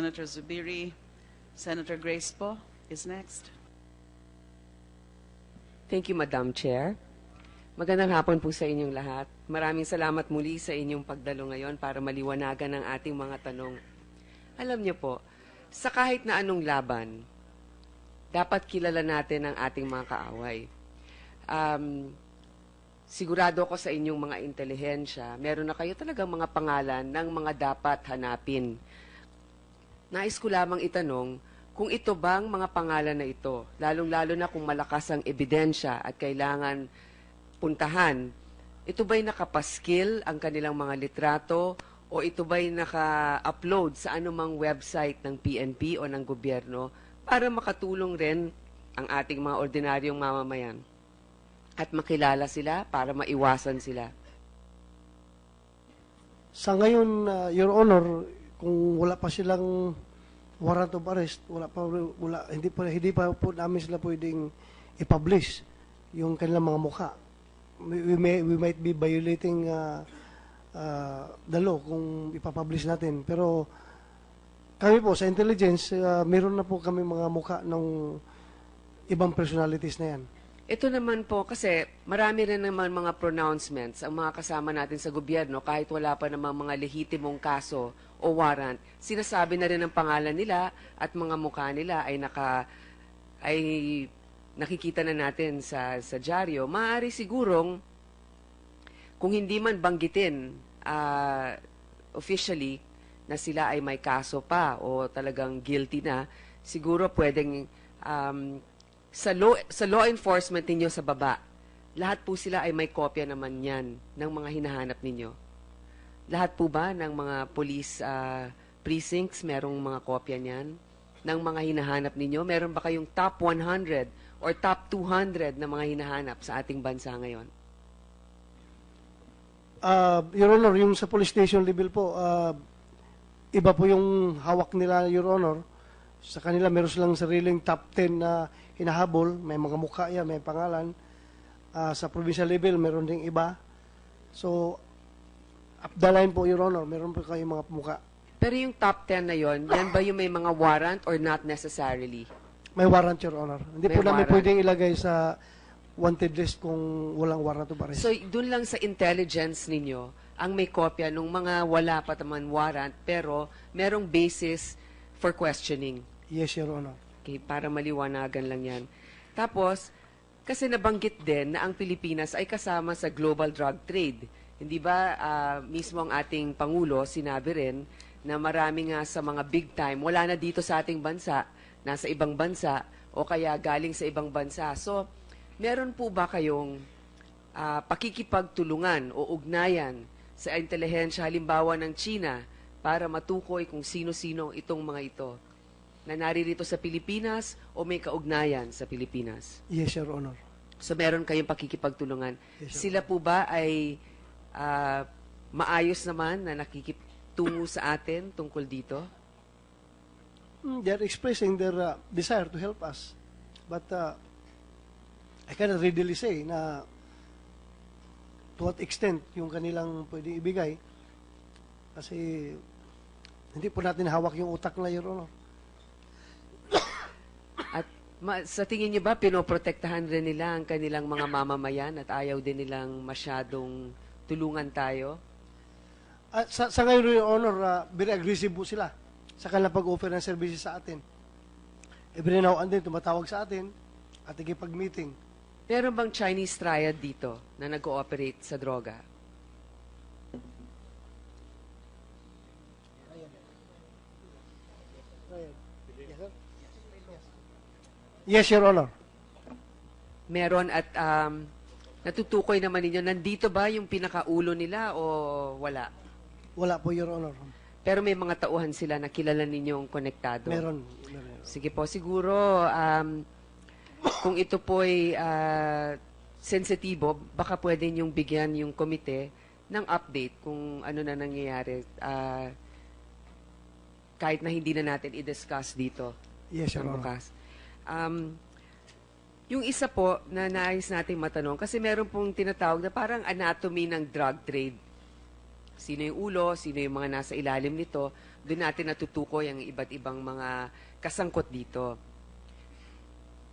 Senator Zubiri. Senator Grace po is next. Thank you, Madam Chair. Magandang hapon po sa inyong lahat. Maraming salamat muli sa inyong pagdalo ngayon para maliwanagan ang ating mga tanong. Alam niyo po, sa kahit na anong laban, dapat kilala natin ang ating mga kaaway. Sigurado ako sa inyong mga intelihensya, meron na kayo talagang mga pangalan ng mga dapat hanapin. Nais ko lamang itanong, kung ito bang mga pangalan na ito, lalong-lalo na kung malakas ang ebidensya at kailangan puntahan, ito ba'y nakapaskil ang kanilang mga litrato o ito ba'y naka-upload sa anumang website ng PNP o ng gobyerno para makatulong rin ang ating mga ordinaryong mamamayan at makilala sila para maiwasan sila? Sa ngayon, Your Honor, kung wala pa silang warrant of arrest, hindi pa po namin sila pwedeng i-publish yung kanilang mga mukha. We might be violating the law kung ipapublish natin. Pero kami po sa intelligence, meron na po kami mga mukha ng ibang personalities na yan. Ito naman po, kasi marami rin naman mga pronouncements ang mga kasama natin sa gobyerno kahit wala pa namang mga lehitimong kaso o warrant. Sinasabi na rin ang pangalan nila at mga mukha nila ay nakikita na natin sa dyaryo. Maaari sigurong kung hindi man banggitin officially na sila ay may kaso pa o talagang guilty na, siguro pwedeng sa law enforcement ninyo sa baba, lahat po sila ay may kopya naman yan ng mga hinahanap ninyo. Lahat po ba ng mga police precincts merong mga kopya niyan ng mga hinahanap ninyo? Meron ba kayong top 100 or top 200 na mga hinahanap sa ating bansa ngayon? Your Honor, yung sa police station level po, iba po yung hawak nila, Your Honor. Sa kanila, meron silang sariling top 10 na hinahabol. May mga mukha yan, may pangalan. Sa provincial level, meron ding iba. So, up the line po, Your Honor, meron po kayong mga mukha. Pero yung top 10 na yon, yan ba yung may mga warrant or not necessarily? May warrant, Your Honor. Hindi May po namin warrant. pwedeng ilagay sa wanted list kung walang warrant of arrest. So, dun lang sa intelligence ninyo, ang may kopya nung mga wala pa naman warrant, pero merong basis for questioning. Yes, Your Honor. Okay, para maliwanagan lang yan. Tapos, kasi nabanggit din na ang Pilipinas ay kasama sa global drug trade. Hindi ba mismo ang ating Pangulo sinabi rin na marami nga sa mga big time, wala na dito sa ating bansa, nasa ibang bansa, o kaya galing sa ibang bansa. So, meron po ba kayong pakikipagtulungan o ugnayan sa intelihensya halimbawa ng China para matukoy kung sino-sino itong mga ito na naririto sa Pilipinas o may kaugnayan sa Pilipinas? Yes, Your Honor. So meron kayong pakikipagtulungan. Yes, sir. Sila po ba ay maayos naman na nakikitungo sa atin tungkol dito? They're expressing their desire to help us. But I cannot readily say na to what extent yung kanilang pwede ibigay. Kasi hindi po natin hawak yung utak na, Your Honor. At sa tingin niyo ba pinoprotektahan rin nila ang kanilang mga mamamayan at ayaw din nilang masyadong tulungan tayo? At sa ngayon, Your Honor, very aggressive po sila sa kanilang pag-offer ng services sa atin. Every now and then, tumatawag sa atin at ikipag-meeting. Meron bang Chinese triad dito na nag-ooperate sa droga? Yes, Your Honor. Meron at natutukoy naman ninyo, nandito ba yung pinakaulo nila o wala? Wala po, Your Honor. Pero may mga tauhan sila na kilala ninyong konektado? Meron. Sige po, siguro kung ito po'y sensitibo, baka pwede niyong bigyan yung komite ng update kung ano na nangyayari kahit na hindi na natin i-discuss dito. Yes, Your ng Honor. bukas. Yung isa po na nais nating matanong, kasi meron pong tinatawag na parang anatomy ng drug trade. Sino yung ulo, sino yung mga nasa ilalim nito. doon natin natutukoy ang iba't ibang mga kasangkot dito.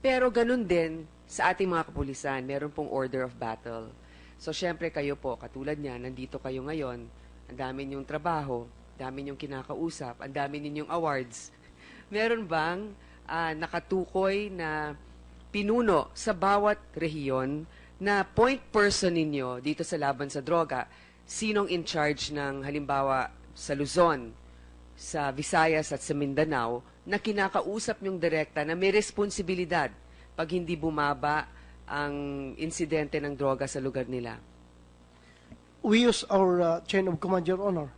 Pero ganun din sa ating mga kapulisan, meron pong order of battle. So, syempre kayo po, katulad niya, nandito kayo ngayon, ang dami ninyong trabaho, ang dami ninyong kinakausap, ang dami ninyong awards. Meron bang nakatukoy na pinuno sa bawat rehiyon na point person ninyo dito sa laban sa droga? Sinong in charge ng, halimbawa, sa Luzon, sa Visayas at sa Mindanao, na kinakausap nyong direkta na may responsibilidad pag hindi bumaba ang insidente ng droga sa lugar nila? We use our chain of command, Your Honor.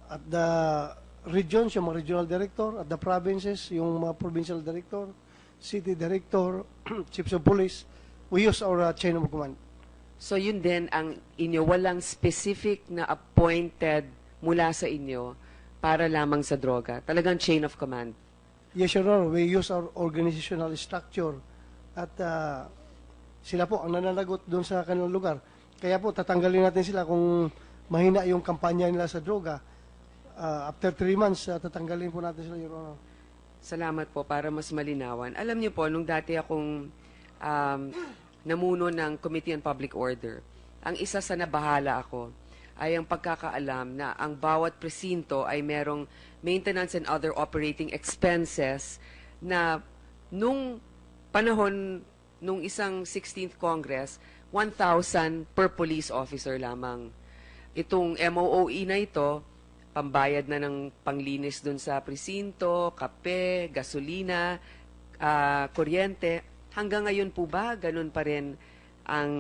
At the regions, yung mga regional director, at the provinces, yung mga provincial director, city director, chiefs of police, we use our chain of command. So yun din ang inyo, walang specific na appointed mula sa inyo para lamang sa droga. Talagang chain of command. Yes, Your Honor, we use our organizational structure at sila po ang nananagot doon sa kanilang lugar. Kaya po, tatanggalin natin sila kung mahina yung kampanya nila sa droga. After 3 months, tatanggalin po natin sila, Your Honor. Salamat po para mas malinawan. Alam niyo po, nung dati akong namuno ng Committee on Public Order, ang isa sa nabahala ako ay ang pagkakaalam na ang bawat presinto ay merong maintenance and other operating expenses na nung panahon nung isang 16th Congress, 1,000 per police officer lamang. Itong MOOE na ito, pambayad na ng panglinis dun sa presinto, kape, gasolina, kuryente. Hanggang ngayon po ba, ganun pa rin ang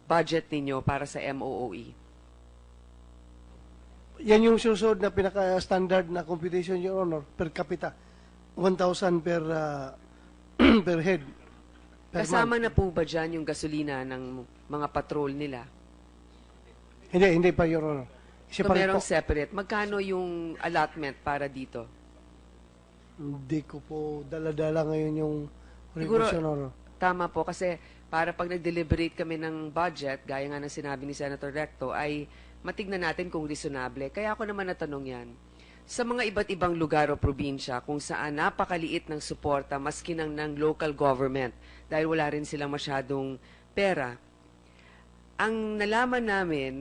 budget ninyo para sa MOOE? Yan yung susunod na pinaka-standard na computation, Your Honor, per capita. 1,000 per per head. Per Kasama month. na po ba dyan yung gasolina ng mga patrol nila? Hindi pa, Your Honor. So Separate merong po. separate. Magkano yung allotment para dito? Hindi ko po dala-dala ngayon yung Siguro, request, Your Honor. tama po kasi para pag nag-deliberate kami ng budget, gaya nga ng sinabi ni Senator Recto, ay matignan natin kung reasonable. Kaya ako naman natanong yan. Sa mga iba't ibang lugar o probinsya kung saan napakaliit ng suporta maski ng local government dahil wala rin silang masyadong pera, ang nalaman namin,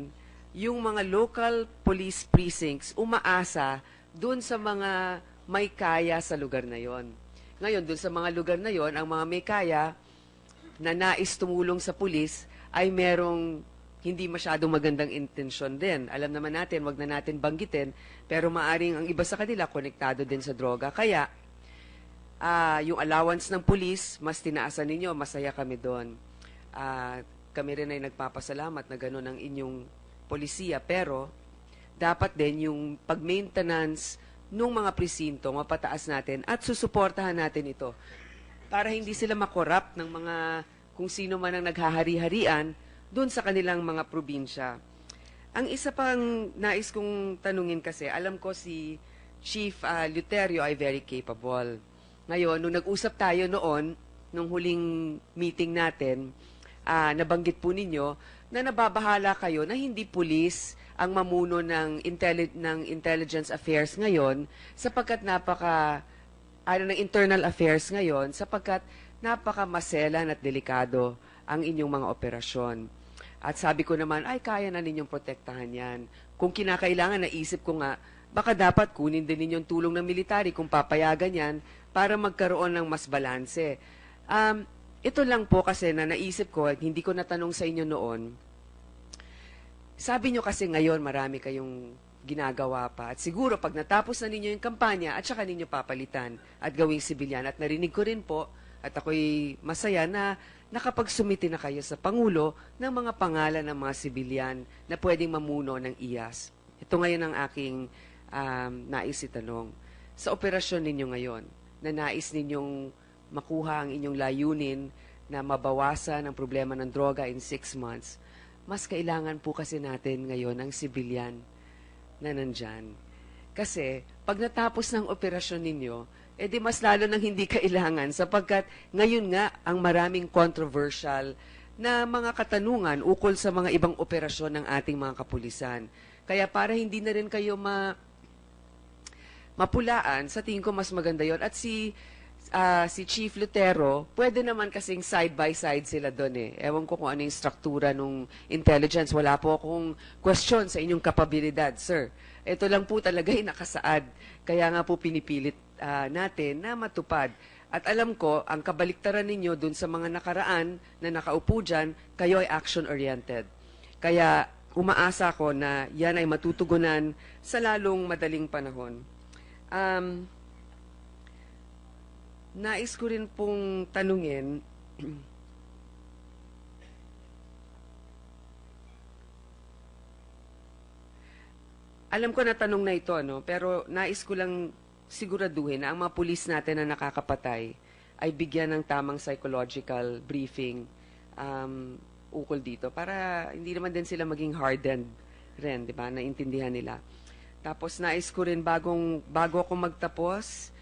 yung mga local police precincts umaasa dun sa mga may kaya sa lugar na yon. Ngayon, dun sa mga lugar na yon, ang mga may kaya na nais tumulong sa pulis ay merong hindi masyadong magandang intensyon din. Alam naman natin, wag na natin banggitin, pero maaring ang iba sa kanila konektado din sa droga. Kaya, yung allowance ng pulis, mas tinaasan ninyo, masaya kami doon. Kami rin ay nagpapasalamat na gano'n ang inyong polisiya, pero dapat din yung pag-maintenance ng mga presinto, mapataas natin at susuportahan natin ito para hindi sila makorrupt ng mga kung sino man ang naghahari-harian doon sa kanilang mga probinsya. Ang isa pang nais kong tanungin kasi, alam ko si Chief Luterio ay very capable. Ngayon, nung nag-usap tayo noon, nung huling meeting natin, nabanggit po ninyo na nababahala kayo na hindi pulis ang mamuno ng intelligence affairs ngayon sapagkat ng internal affairs ngayon sapagkat napakamaselan at delikado ang inyong mga operasyon. At sabi ko naman, ay kaya na ninyong protektahan yan. Kung kinakailangan, naisip ko nga, baka dapat kunin din ninyong tulong ng military kung papayagan yan para magkaroon ng mas balanse. Ito lang po kasi na naisip ko, hindi ko natanong sa inyo noon. Sabi nyo kasi ngayon marami kayong ginagawa pa. At siguro pag natapos na ninyo yung kampanya at saka ninyo papalitan at gawing sibilyan. At narinig ko rin po at ako'y masaya na nakapagsumiti na kayo sa Pangulo ng mga pangalan ng mga sibilyan na pwedeng mamuno ng IAS. Ito ngayon ang aking nais itanong. Sa operasyon ninyo ngayon, na nais ninyong makuha ang inyong layunin na mabawasan ang problema ng droga in 6 months, mas kailangan po kasi natin ngayon ang sibilyan na nandyan. Kasi pag natapos ng operasyon ninyo, edi mas lalo nang hindi kailangan sapagkat ngayon nga ang maraming controversial na mga katanungan ukol sa mga ibang operasyon ng ating mga kapulisan. Kaya para hindi na rin kayo mapulaan, sa tingin ko mas maganda yon. At si Chief Lutero, pwede naman kasing side by side sila doon eh. Ewan ko kung ano yung struktura ng intelligence. Wala po akong question sa inyong kapabilidad, sir. Ito lang po talaga yung nakasaad. Kaya nga po pinipilit natin na matupad. At alam ko, ang kabaliktaran ninyo dun sa mga nakaraan na nakaupo dyan, kayo ay action-oriented. Kaya umaasa ko na yan ay matutugunan sa lalong madaling panahon. Nais ko rin pong tanungin, alam ko na tanong na ito, no? Pero nais ko lang siguraduhin na ang mga pulis natin na nakakapatay ay bigyan ng tamang psychological briefing ukol dito para hindi naman din sila maging hardened rin, di ba? Naintindihan nila. Tapos nais ko rin bago ako magtapos,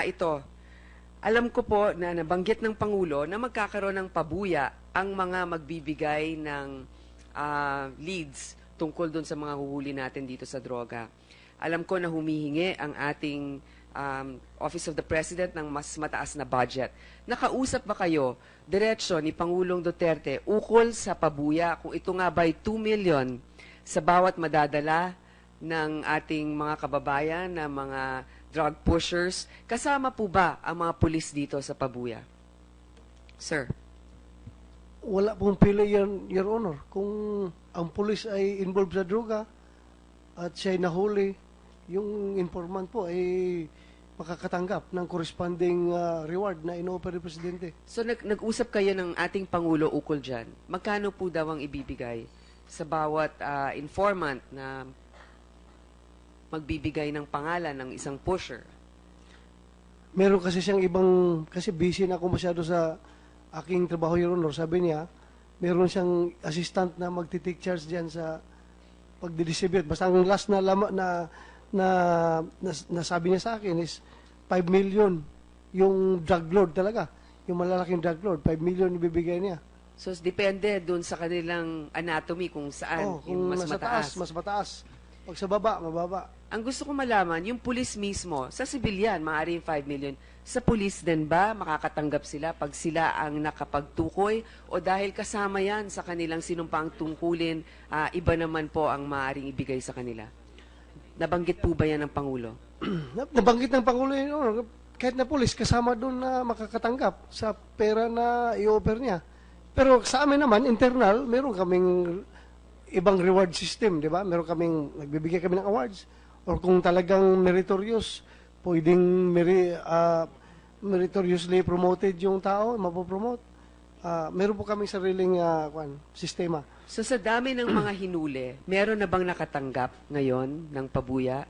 ito. Alam ko po na nabanggit ng Pangulo na magkakaroon ng pabuya ang mga magbibigay ng leads tungkol dun sa mga huhuli natin dito sa droga. Alam ko na humihingi ang ating Office of the President ng mas mataas na budget. Nakausap ba kayo, diretsyo ni Pangulong Duterte, ukol sa pabuya kung ito nga ba'y 2 million sa bawat madadala ng ating mga kababayan na mga drug pushers? Kasama po ba ang mga pulis dito sa pabuya? Sir. Wala pong pili yan, Your Honor. Kung ang pulis ay involved sa droga at siya'y nahuli, yung informant po ay makakatanggap ng corresponding reward na ino-offer ni Presidente. So nag-usap kayo ng ating Pangulo ukol dyan. Magkano po daw ang ibibigay sa bawat informant na magbibigay ng pangalan ng isang pusher? Meron kasi siyang ibang, kasi busy na ako masyado sa aking trabaho, Your Honor. Sabi niya, meron siyang assistant na magti-take charge diyan sa pagdi-distribute. Basta ang last na sabi niya sa akin is 5 million yung drug lord talaga. Yung malalaking drug lord, 5 million ibibigay niya. So depende dun sa kanilang anatomy kung saan Kung yung mas nasa mataas. taas, mas mataas. Pag sa baba, mababa. Ang gusto ko malaman, yung pulis mismo, sa sibilyan, maaaring 5 million. Sa pulis din ba, makakatanggap sila pag sila ang nakapagtukoy? O dahil kasama yan sa kanilang sinumpaang tungkulin, iba naman po ang maaaring ibigay sa kanila? Nabanggit po ba yan ng Pangulo? Nabanggit ng Pangulo yun, Your Honor, kahit na pulis, kasama doon na makakatanggap sa pera na i-offer niya. Pero sa amin naman, internal, meron kaming ibang reward system, di ba? Meron kaming, nagbibigay kami ng awards. Or kung talagang meritorious, pwedeng meritoriously promoted yung tao, mapopromote. Meron po kaming sariling sistema. So sa dami ng mga hinuli, meron na bang nakatanggap ngayon ng pabuya?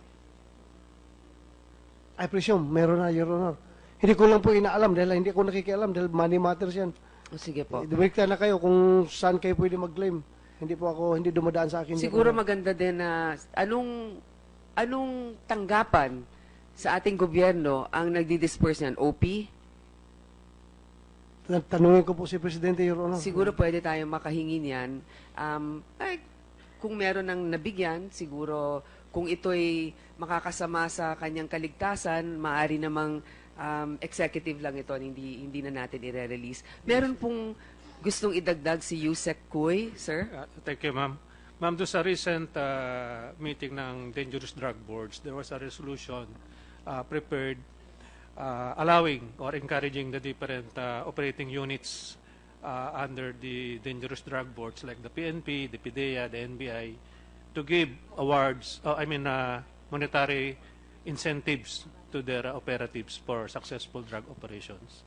I presume, meron na, Your Honor. Hindi ko lang po inaalam dahil hindi ako nakikialam dahil money matters yan. O sige po. Direkta na kayo kung saan kayo pwede mag-claim. Hindi dumadaan sa akin. Siguro maganda din na anong tanggapan sa ating gobyerno ang nagdi-disperse niyan? OP? Tanungin ko po si Presidente, Your Honor. Siguro pwede tayong makahingi niyan. Kung meron ng nabigyan, siguro kung ito'y makakasama sa kanyang kaligtasan, maaari namang executive lang ito, hindi na natin i-release. Meron pong gustong idagdag si Yusek Kuy, sir? Thank you, ma'am. Ma'am, doon sa recent meeting ng Dangerous Drug Boards, there was a resolution prepared allowing or encouraging the different operating units under the Dangerous Drug Boards like the PNP, the PDEA, the NBI to give awards, monetary incentives to their operatives for successful drug operations.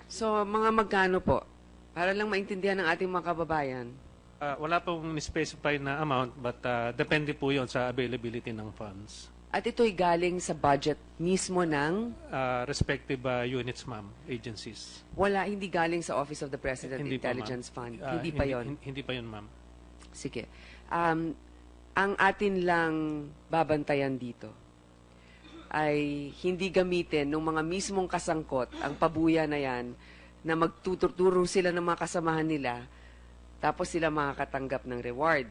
So, mga magkano po? Para lang maintindihan ng ating mga kababayan. Wala pong specify na amount but depende po yon sa availability ng funds. At ito'y galing sa budget mismo ng Respective units, ma'am, agencies. hindi galing sa Office of the President Hindi pa, Intelligence ma'am. Fund. Hindi pa yon. Hindi pa yun, ma'am. Sige. Ang atin lang babantayan dito ay hindi gamitin ng mga mismong kasangkot ang pabuya na yan na magtuturo sila ng mga kasamahan nila tapos sila makakatanggap ng reward.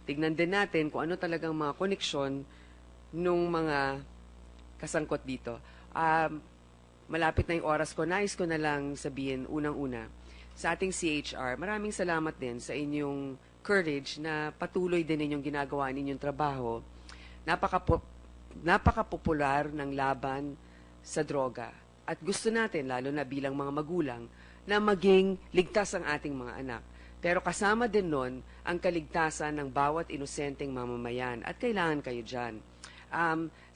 Tignan din natin kung ano talagang mga koneksyon nung mga kasangkot dito. Malapit na yung oras ko. Nais ko na lang sabihin, unang-una, sa ating CHR, maraming salamat din sa inyong courage na patuloy din ninyong ginagawa ninyong trabaho. Napakapopular ng laban sa droga. At gusto natin, lalo na bilang mga magulang, na maging ligtas ang ating mga anak. Pero kasama din nun ang kaligtasan ng bawat inosenteng mamamayan. At kailangan kayo dyan.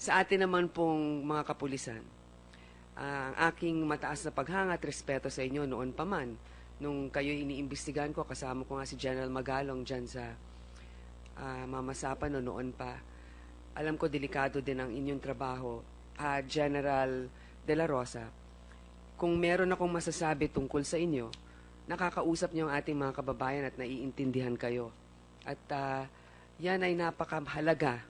Sa atin naman pong mga kapulisan, ang aking mataas na paghanga at respeto sa inyo noon pa man. Nung kayo iniimbestigahan ko, kasama ko nga si General Magalong dyan sa Mamasapan noon pa. Alam ko delikado din ang inyong trabaho. General De La Rosa, kung meron akong masasabi tungkol sa inyo, nakakausap niyo ang ating mga kababayan at naiintindihan kayo. At yan ay napakahalaga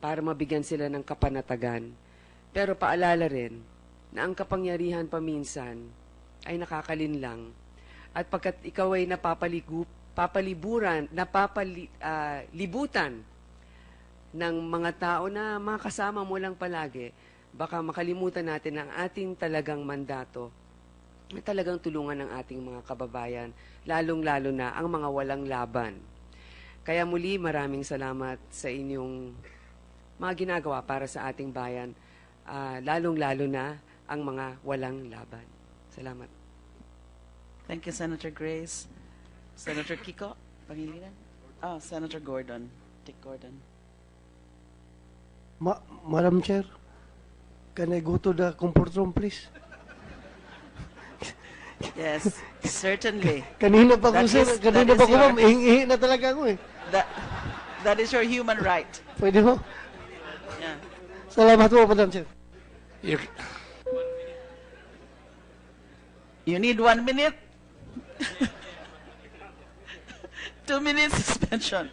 para mabigyan sila ng kapanatagan. Pero paalala rin na ang kapangyarihan paminsan ay nakakalinlang. At pagkat ikaw ay libutan ng mga tao na makasama mo lang palagi, baka makalimutan natin ang ating talagang mandato na talagang tulungan ng ating mga kababayan, lalong-lalo na ang mga walang laban. Kaya muli, maraming salamat sa inyong mga ginagawa para sa ating bayan, lalong-lalo na ang mga walang laban. Salamat. Thank you, Senator Grace. Senator Kiko Pangilinan? Senator Gordon. Dick Gordon. Madam Chair, can I go to the comfort room, please? Yes, certainly. Kanina pa ko, That sir. is- Kanina that pa is ko, your- ma'am. Ihingi na talaga ako eh. That is your human right. Pwede mo? Yeah. Salamat po, Madam Chair. You need 1 minute? 2 minutes suspension.